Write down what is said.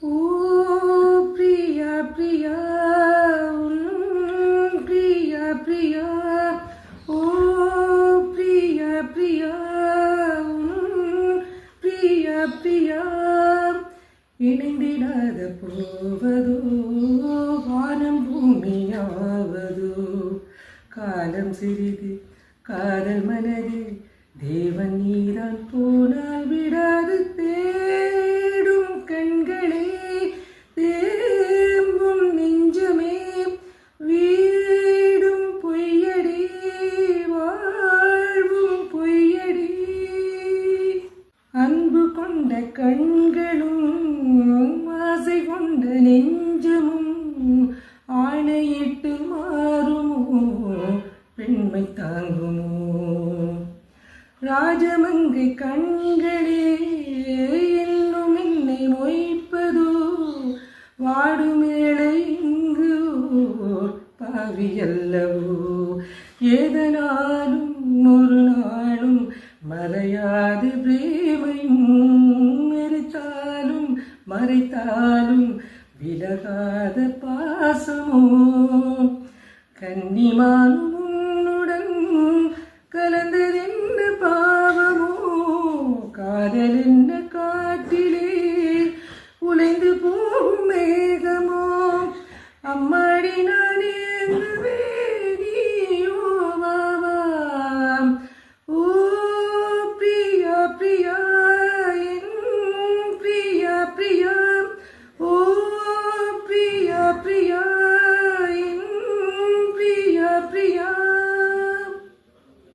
ஓ பிரியா பிரியா பிரியா பிரியா ஓ பிரியா பிரியா பிரியா பிரியா இணைந்திடாத போவதோ வானம் பூமியாவதோ காலம் சிறிது காதல் மனது தேவன் நீதான் போனால் விடாது தேடும் கண்களே தேம்பும் நெஞ்சமே வீடும் பொய்யடி வாழ்வும் பொய்யடி அன்பு கொண்ட கண்களும் ஆசை கொண்ட நெஞ்சமும் ஆணையிட்டு மாறுமோ பெண்மை தாங்குமோ ராஜமங்கை கண்களே இன்னும் என்னை மொய்ப்பதோ வாடுமேளை இங்கு பாவி அல்லவோ ஏதனாலும் ஒரு நாளும் மறையாது பிரேமையும் மெரித்தாலும் மறைத்தாலும் விலகாத பாசமோ கன்னிமானும் உன்னுடன் கலந்ததென்ன பாவமோ காதலின்